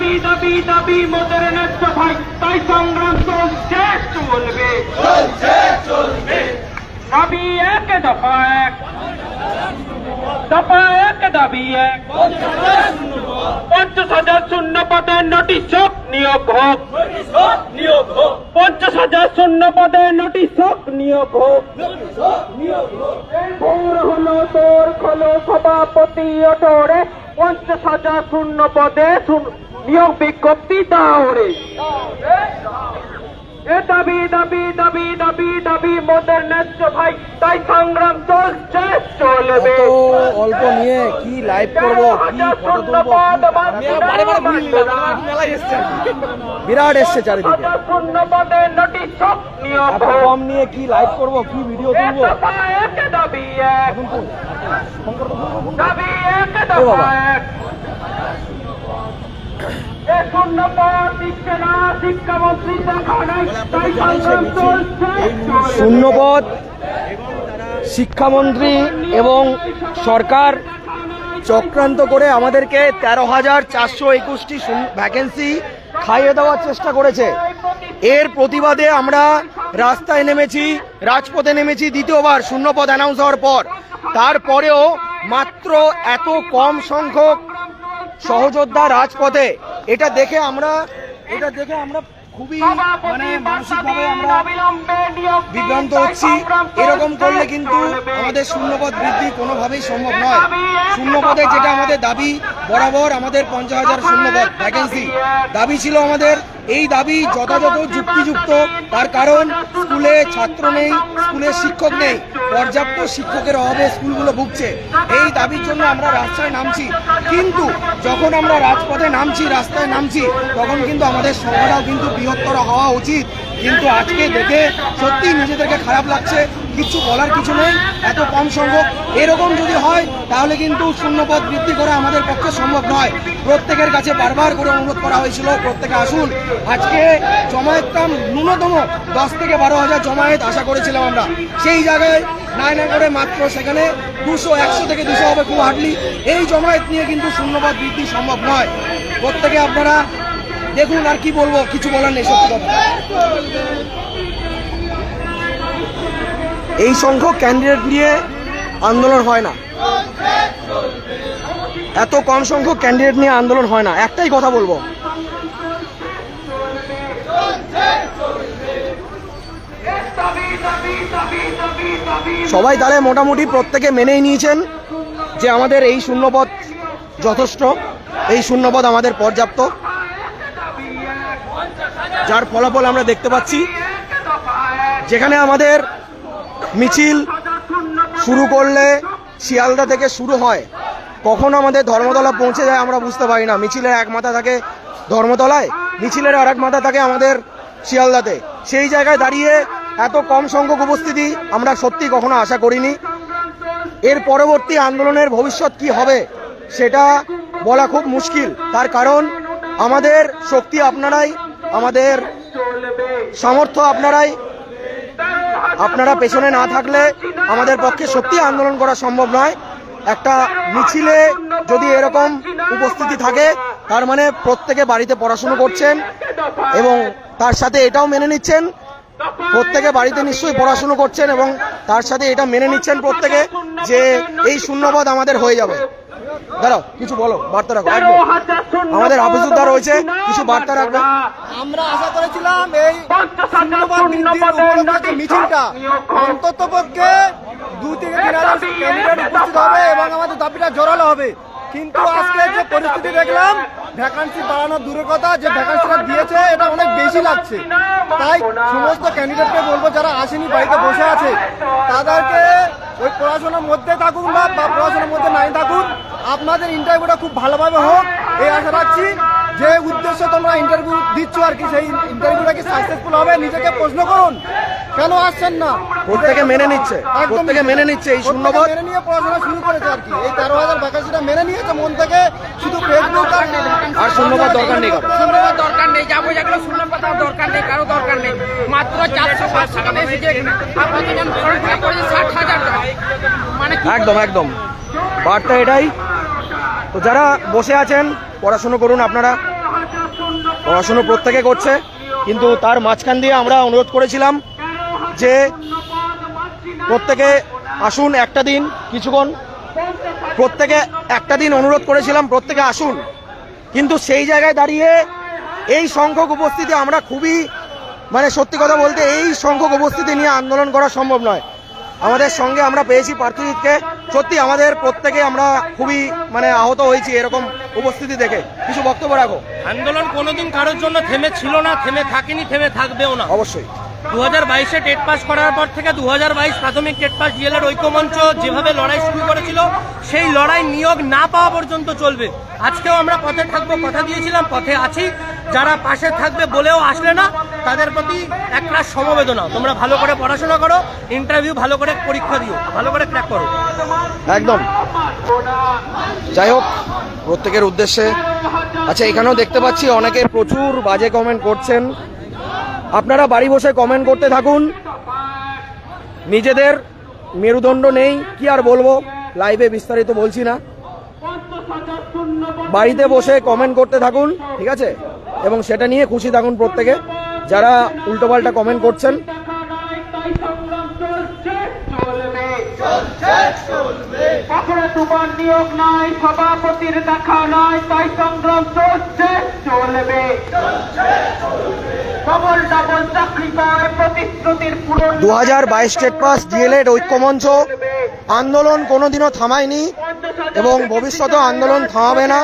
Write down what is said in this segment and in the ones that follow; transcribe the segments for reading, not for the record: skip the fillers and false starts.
দাবি দাবি দাবি মোদের ন্যায্য ভাই, তাই সংগ্রাম চলছে চলবে। দাবি এক, দফা এক, দফা এক, দাবি এক। 50,000 শূন্য পদের নোটিশ হোক, নিয়োগ হোক। 50,000 শূন্য পদের নোটিশ হোক, নিয়োগ হোক। ভোর হলো তোর খোলো সভাপতি ওঠরে, 50,000 শূন্য পদে নিয়োগ বিজ্ঞপ্তি দাওরে। দাবি দাবি দাবি দাবি দাবি মোদের ন্যায্য ভাই, তাই সংগ্রাম চলছে চলবে। অল্প নিয়ে কি লাইভ করবো, বিরাট এসছে চারিদিকে। শূন্য পদে নোটিশ হোক, নিয়োগ এত কম নিয়ে কি লাইভ করবো, কি ভিডিও তুলবো। দাবি এক, দাবি এক, দফা এক। শূন্য পদ দিচ্ছে না শিক্ষামন্ত্রী, দেখা নাই, তাই সংগ্রাম চলছে। শূন্যপদ শিক্ষামন্ত্রী এবং সরকার চক্রান্ত করে আমাদেরকে 13,421টি ভ্যাকেন্সি খাইয়ে দেওয়ার চেষ্টা করেছে। এর প্রতিবাদে আমরা রাস্তায় নেমেছি, রাজপথে নেমেছি দ্বিতীয়বার শূন্যপদ অ্যানাউন্স হওয়ার পর। তারপরেও মাত্র এত কম সংখ্যক সহযোদ্ধা রাজপথে, এটা দেখে আমরা খুবই মানসিকভাবে আমরা বিভ্রান্ত হচ্ছি। এরকম করলে কিন্তু আমাদের শূন্যপদ বৃদ্ধি কোনোভাবেই সম্ভব নয়। শূন্যপদে যেটা আমাদের দাবি বরাবর, আমাদের 50,000 শূন্যপদ ভ্যাকেন্সি দাবি ছিল আমাদের। এই দাবি যথাযথ যুক্তিযুক্ত, তার কারণ স্কুলে ছাত্র নেই, স্কুলে শিক্ষক নেই, পর্যাপ্ত শিক্ষকের অভাবে স্কুলগুলো ভুগছে। এই দাবির জন্য আমরা রাস্তায় নামছি, কিন্তু যখন আমরা রাজপথে নামছি, রাস্তায় নামছি, তখন কিন্তু আমাদের সংখ্যাটাও কিন্তু বৃহত্তর হওয়া উচিত। কিন্তু আজকে দেখে সত্যি নিজেদেরকে খারাপ লাগছে, কিছু বলার কিছু নেই। এত কম সংখ্যক, এরকম যদি হয় তাহলে কিন্তু শূন্যপদ বৃদ্ধি করা আমাদের পক্ষে সম্ভব নয়। প্রত্যেকের কাছে বারবার করে অনুরোধ করা হয়েছিল প্রত্যেকে আসুন। আজকে জমায়েতটা ন্যূনতম 10 থেকে 12,000 জমায়েত আশা করেছিলাম আমরা, সেই জায়গায় নাই না করে মাত্র সেখানে 100 থেকে 200 হবে খুব হার্ডলি। এই জমায়েত নিয়ে কিন্তু শূন্যপদ বৃদ্ধি সম্ভব নয়। প্রত্যেকে আপনারা দেখুন, আর কি বলবো, কিছু বলার নেই সত্যি কথা। এই সংখ্যক ক্যান্ডিডেট নিয়ে আন্দোলন হয় না, এত কম সংখ্যক ক্যান্ডিডেট নিয়ে আন্দোলন হয় না। একটাই কথা বলবো, সবাই তাহলে মোটামুটি প্রত্যেকে মেনেই নিয়েছেন যে আমাদের এই শূন্যপদ যথেষ্ট, এই শূন্যপদ আমাদের পর্যাপ্ত, যার ফলাফল আমরা দেখতে পাচ্ছি। যেখানে আমাদের মিছিল শুরু করলে শিয়ালদা থেকে শুরু হয়, কখন আমাদের ধর্মতলা পৌঁছে যায় আমরা বুঝতে পারি না। মিছিলের এক মাথা থাকে ধর্মতলায়, মিছিলের আর এক মাথা থাকে আমাদের শিয়ালদাতে। সেই জায়গায় দাঁড়িয়ে এত কম সংখ্যক উপস্থিতি আমরা সত্যি কখনো আশা করিনি। এর পরবর্তী আন্দোলনের ভবিষ্যৎ কি হবে সেটা বলা খুব মুশকিল, তার কারণ আমাদের শক্তি আপনারাই, আমাদের সামর্থ্য আপনারাই। আপনারা পেছনে না থাকলে আমাদের পক্ষে সত্যি আন্দোলন করা সম্ভব নয়। একটা মিছিলে যদি এরকম উপস্থিতি থাকে, তার মানে প্রত্যেকে বাড়িতে পড়াশুনো করছেন এবং তার সাথে এটাও মেনে নিচ্ছেন, প্রত্যেকে বাড়িতে নিশ্চয়ই পড়াশুনো করছেন এবং তার সাথে এটা মেনে নিচ্ছেন প্রত্যেকে যে এই শূন্যপদ আমাদের হয়ে যাবে। দাঁড়াও, কিছু বলো, বার্তা রাখো। আমাদের হাফিজুদ্দার রয়েছে, কিছু বার্তা রাখবে। আমরা আশা করেছিলাম এই শূন্যপদ বৃদ্ধির মিছিলটা অন্তত পক্ষে 2 থেকে 3,000 ক্যান্ডিডেট উপস্থিত হবে এবং আমাদের দাবিটা জোরালো হবে। কিন্তু আজকে যে পরিস্থিতি দেখলাম, ভ্যাকান্সি বাড়ানোর দূরের কথা, যে ভ্যাকান্সিটা দিয়েছে এটা অনেক বেশি লাগছে। তাই সমস্ত ক্যান্ডিডেটকে বলবো যারা আসেনি, বাড়িতে বসে আছে, তাদেরকে ওই পড়াশোনার মধ্যে থাকুন বা পড়াশোনার মধ্যে নাই থাকুন, আপনাদের ইন্টারভিউটা খুব ভালোভাবে হোক এই আশা রাখছি। যে উদ্দেশ্যে তোমরা ইন্টারভিউ দিচ্ছ আর কি, সেই ইন্টারভিউটা কি সাকসেসফুল হবে নিজেকে প্রশ্ন করুন। কেন আসছেন না? প্রত্যেকে মেনে নিচ্ছে, প্রত্যেকে মেনে নিচ্ছে এই শূন্যপদ মেনে নিয়ে পড়াশোনা শুরু করেছে আর কি। এই 13,000 ভ্যাকেন্সিটা মেনে নিয়েছে মন থেকে, শুধু ফেসবুক আর শূন্যপদ দরকার নেই, শূন্যপদ দরকার নেই, যাবো যেগুলো শূন্যপদ দরকার নেই, কারো দরকার নেই। মাত্র 405 টাকা এসেছে, আর কতজন ফর্ম ফিল আপ করেছে? 60,000 টাকা। মানে একদম একদম বার্তা এটাই। তো যারা বসে আছেন পড়াশুনো করুন আপনারা। পড়াশুনো প্রত্যেকে করছে, কিন্তু তার মাঝখান দিয়ে আমরা অনুরোধ করেছিলাম যে প্রত্যেকে আসুন একটা দিন কিছুক্ষণ, প্রত্যেকে একটা দিন অনুরোধ করেছিলাম প্রত্যেকে আসুন, কিন্তু সেই জায়গায় দাঁড়িয়ে এই সংখ্যক উপস্থিতি আমরা খুবই মানে সত্যি কথা বলতে এই সংখ্যক উপস্থিতি নিয়ে আন্দোলন করা সম্ভব নয়। আমাদের সঙ্গে আমরা পেয়েছি পার্থজিৎকে, সত্যি আমাদের প্রত্যেকে আমরা খুবই মানে আহত হয়েছি এরকম উপস্থিতি দেখে। কিছু বক্তব্য রাখো। আন্দোলন কোনোদিন কারোর জন্য থেমে ছিল না, থেমে থাকেনি, থেমে থাকবেও না। অবশ্যই 2022-এ টেট পাস করার পর থেকে 2022 প্রাথমিক টেট পাস ডিএলএড ঐক্যমঞ্চ যেভাবে লড়াই শুরু করেছিল, সেই লড়াই নিয়োগ না পাওয়া পর্যন্ত চলবে। আজকেও আমরা পথে থাকবো, কথা দিয়েছিলাম, পথে আছি। যারা পাশে থাকবে বলেও আসলে না, তাদের প্রতি এক ক্লাস সমবেদনা। তোমরা ভালো করে পড়াশোনা করো, ইন্টারভিউ ভালো করে পরীক্ষা দিও, ভালো করে ক্র্যাক করো। একদম। যাই হোক, প্রত্যেকের উদ্দেশ্যে আচ্ছা, এখানেও দেখতে পাচ্ছি অনেকে প্রচুর বাজে কমেন্ট করছেন। আপনারা বাড়ি বসে কমেন্ট করতে থাকুন, নিজেদের মেরুদণ্ড নেই, কি আর বলবো, লাইভে বিস্তারিত বলছি না। বাড়িতে বসে কমেন্ট করতে থাকুন, ঠিক আছে, এবং সেটা নিয়ে খুশি থাকুন প্রত্যেকে। যারা উল্টোপাল্টা কমেন্ট করছেন, তোমার নিয়োগ নাই, সভাপতির দেখা নাই, তাই সংগ্রাম চলছে চলবে। ডবল ডবল চাকরি পায়, প্রতিশ্রুতির পূরণ। 2022 স্টেট পাস ডিএলএড ঐক্যমঞ্চ আন্দোলন কোনোদিনও থামায়নি এবং ভবিষ্যতেও আন্দোলন থামাবে না।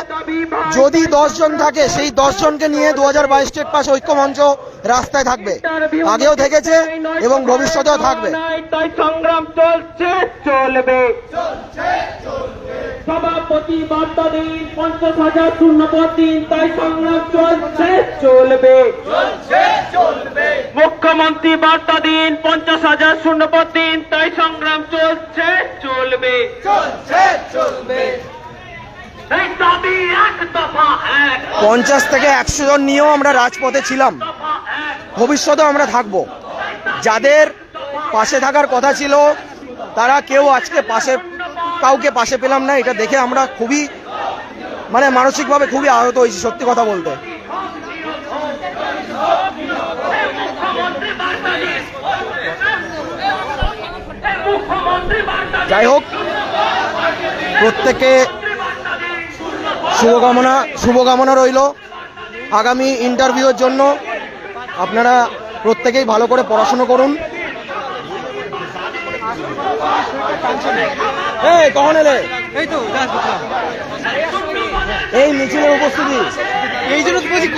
যদি 10 জন থাকে, সেই 10 জনকে নিয়ে 2022 স্টেট পাস ঐক্যমঞ্চ রাস্তায় থাকবে, আগেও থেকেছে এবং ভবিষ্যতেও থাকবে। তাই সংগ্রাম চলছে চলবে। সভাপতি বার্তা দিন, 50,000 শূন্যপদ দিন, তাই সংগ্রাম চলছে চলবে। মুখ্যমন্ত্রী বার্তা দিন, 50,000 শূন্যপদ দিন, তাই সংগ্রাম চলছে চলবে। এই দাবি এক দফা এক, 50 থেকে 100 জন নিয়েও আমরা রাজপথে ছিলাম, ভবিষ্যতেও আমরা থাকবো। যাদের পাশে থাকার কথা ছিল তারা কেউ আজকে কাউকে পাশে পেলাম না, এটা দেখে আমরা খুবই মানে মানসিকভাবে খুবই আহত হয়েছি, সত্যি কথা বলতে। যাই হোক, প্রত্যেকে শুভকামনা রইল আগামী ইন্টারভিউর জন্য। আপনারা প্রত্যেকেই ভালো করে পড়াশোনা করুন। এই কখন এলে? এই তো এই মিছিলের উপস্থিতি এই জন্য বলছি,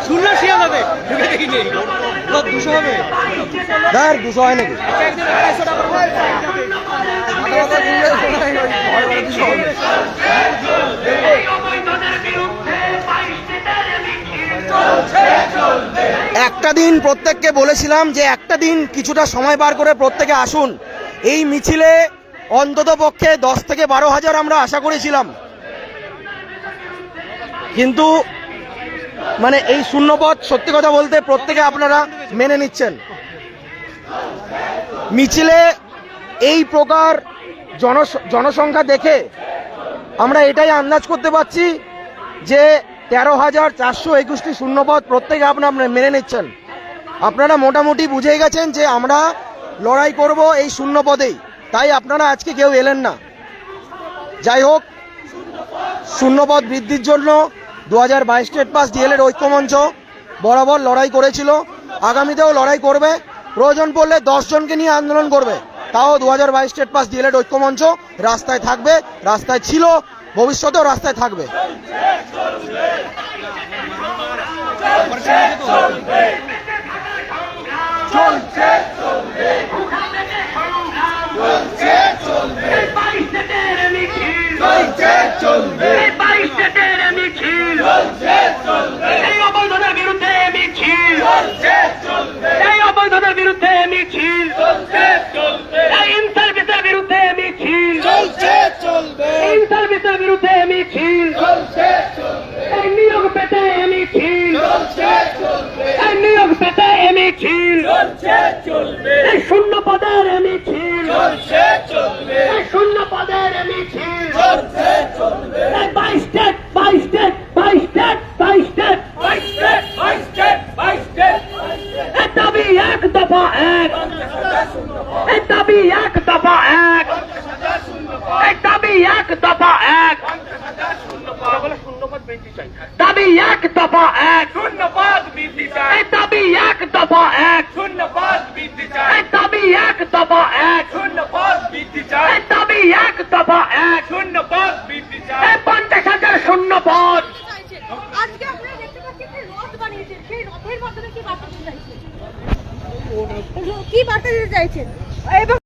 শুনলাম শিয়া হবে, ঢুকে দেখি নেই, 200 হবে, 200 হয় নাকি? একটা দিন প্রত্যেককে বলেছিলাম যে একটা দিন কিছুটা সময় বার করে প্রত্যেকে আসুন। এই মিছিলে অন্তত পক্ষে 10 থেকে 12,000 আমরা আশা করেছিলাম, কিন্তু মানে এই শূন্যপদ সত্যি কথা বলতে প্রত্যেকে আপনারা মেনে নিচ্ছেন। মিছিলে এই প্রকার জনসংখ্যা দেখে আমরা এটাই আন্দাজ করতে পারছি যে 13,421টি শূন্যপদ প্রত্যেকে আপনারা মেনে নিচ্ছেন। আপনারা মোটামুটি বুঝেই গেছেন যে আমরা লড়াই করব এই শূন্যপদেই, তাই আপনারা আজকে কেউ এলেন না। যাই হোক, শূন্যপদ বৃদ্ধির জন্য 2022 স্টেট পাস ডিএলএড ঐক্যমঞ্চ বরাবর লড়াই করেছিল, আগামীতেও লড়াই করবে। প্রয়োজন পড়লে 10 জনকে নিয়ে আন্দোলন করবে, তাও 2022 স্টেট পাস ডিএলএড ঐক্যমঞ্চ রাস্তায় থাকবে, রাস্তায় ছিল, ভবিষ্যতেও রাস্তায় থাকবে। এই অবৈধতার বিরুদ্ধে মিছিল, এই অবৈধতার বিরুদ্ধে মিছিল, এই ইনসার্ভিসের বিরুদ্ধে মিছিল, ইনসার্ভিসের বিরুদ্ধে মিছিল, এই নিয়োগ পেতে মিছিল, এই নিয়োগ পেতে মিছিল, এই শূন্য পদের মিছিল, এই শূন্য পদের মিছিল, এই 22 state, 22 state, 22 state, 22 state, 22 state, 22 দাবি এক দফা এক, এই দাবি এক দফা এক, দাবি এক দফা এক, এই দাবি এক দফা এক, এই দাবি এক দফা এক, এই দাবি এক দফা এক, এই 50,000 শূন্যপদ। আজকে আপনারা দেখতে পাচ্ছেন যে রথ বানিয়েছেন, সেই রথের মাধ্যমে কি বার্তা দিতে চাইছেন? কি বার্তা দিতে চাইছেন? এবং